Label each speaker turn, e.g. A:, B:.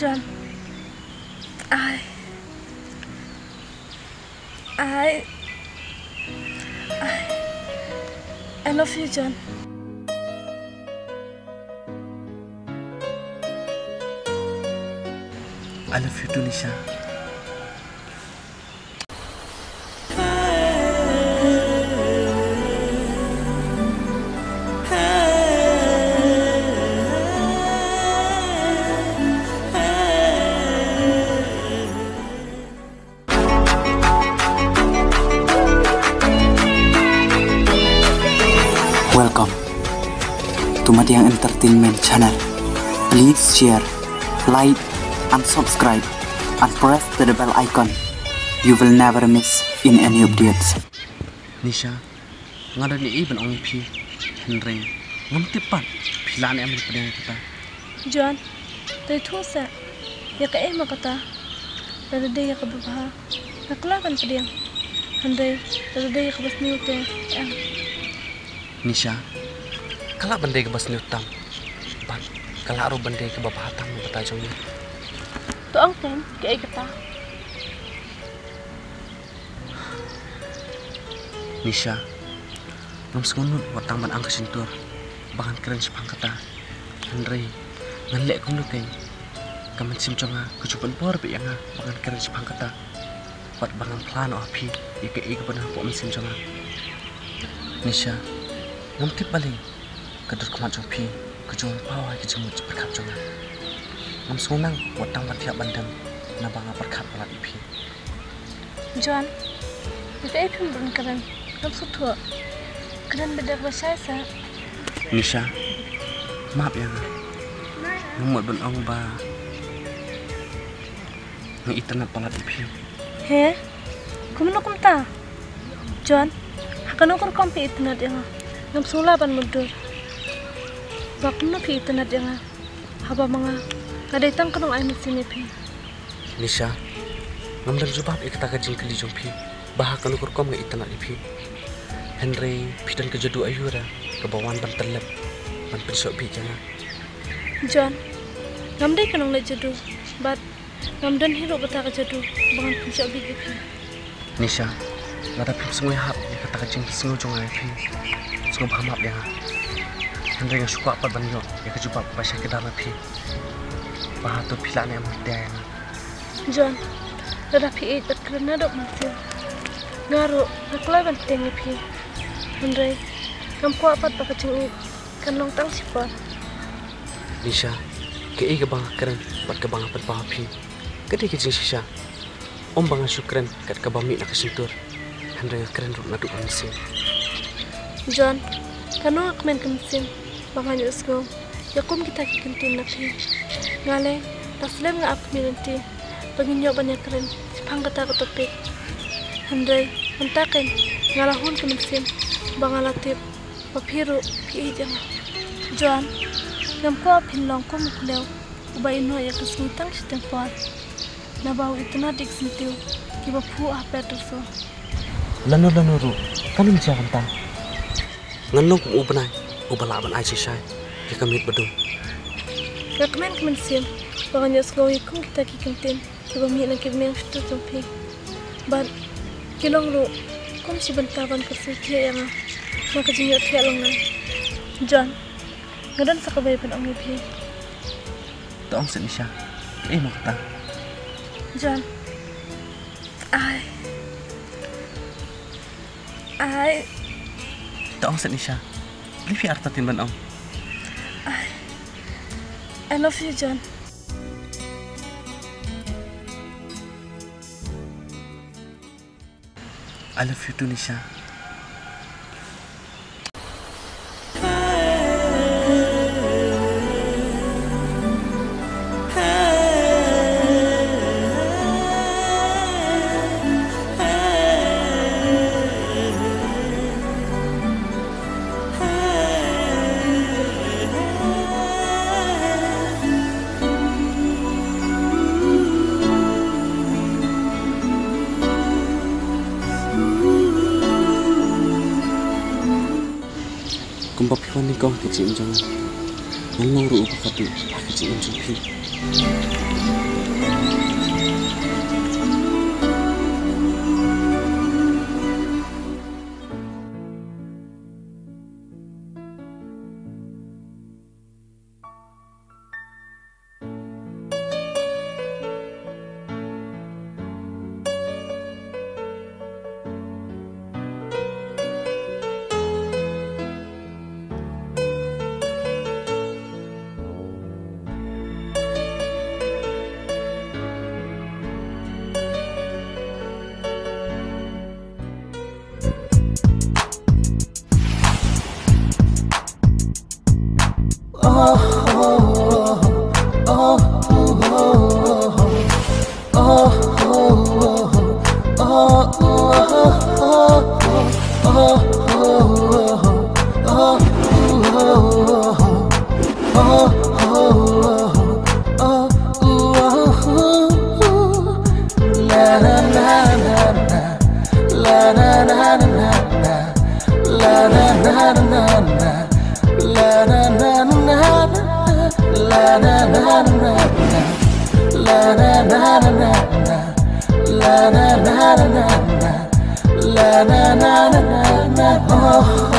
A: John, I love you, John.
B: I love you too, Nisha.
C: Welcome to Matiang Entertainment channel. Please share, like, and subscribe, and press the bell icon. You will never miss in any updates.
B: Nisha, ngada ni iban ong pi Henry. Ngam tipat pilan am pedang kita.
A: John, tay thusa. Ya ka ema kata. Dada ya ka babha. Naklakan pedang. Henry, dada ya ka basniu te.
B: Nisha, kalau bandai ke bas nyutam, ban kalau aru bandai ke bapa hatam bata jongnya.
A: Tu ang pen ke kata.
B: Nisha, ngam sekunut watang ban ang kesintur, bangan keren sepang kata. Henry, ngalek kum nukeng, kaman sim jonga, kucupan por bi anga, bangan keren sepang kata. Wat bangan plan api, ike benar pok sim jonga. Nisha, ngam tip baling, kadur kumat jopi, kujung pawai kejemut berkat jonga. Ngam sunang watang matiap bandang, nabanga berkat balat ipi.
A: John, itu epin bun keren, ngam sutua, keren beda basai sa.
B: Nisha, maaf ya nga, ngumot ban ong ba, ng internet balat ipi.
A: He, kumano kumta? John, hakano kur kompi internet yang ngam sula ban mundur. Bakno pi internet yang haba mga kadetang kanong ay mesin pi.
B: Nisha, ngam dan jubab ikata kajing keli jompi, bahak kanu kur kom ng internet ipi. Henry pidan kejadu ayura, kebawan ban telep, ban pensok bi jana.
A: John, ngam dai kanong le jadu, but ngam dan hiro bata kejadu, bangan pensok bi ipi.
B: Nisha, ngada pim sengoi hap ikata kajing sengoi jongai ipi. Sengoi bahamap ya nga. Henry nga suka apa ban yo, ya kejubab pasya kedala pi. Bahak tu pilan yang mati yang.
A: John, ada pi et kerana dok masih. Ngaru, nakulai ban tengi pi. Henry, ngam kuat pat pakacing kan long tang sipar.
B: Nisha, ke bang keren, bat ke bang apa papi. Kede kejing sisa. Om bang syukran kat ke bami nak kesintur. Henry keren ruk ngaduk mesin.
A: John, kanu ak men mesin. Bang hanya usgo. Yakum kita kikentin napi. Ngale, taslem nga ak minanti. Paginyo banyak keren. Sipang kata topik. Henry, mentaken ngalahun ke mesin. Bang alatip. Papiru ki ijang. John, ngam ko pinlong ko mukuleo. Ubay no ya kesmitang sitempuan. Nabaw itna dik sintiu. Kiba pu apa terso.
B: Lano ru, kanu jangan ta. Nganong kum ubenai, ubalaban ai sisai. Ke kamit bedung.
A: Kakmen kemensin. Bang hanya usgo ikum kita kikentin. Kiba mi na kibmeng fitu tumpi. Ban kilong ru. Kum si bentaban kesutia yang maka jinyo tiak long na. John, ngadan sakabay pan ang ipi.
B: Toong sa Nisha, mo kata.
A: John,
B: Toong sa Nisha, lipi artatin ban ong.
A: I love you, John.
B: I love you too, Nisha. Kumpa piwan ni kong kecil jangan. Nang ru upakatu kecil jumpi.
D: la na na na na, la na na na na na, oh.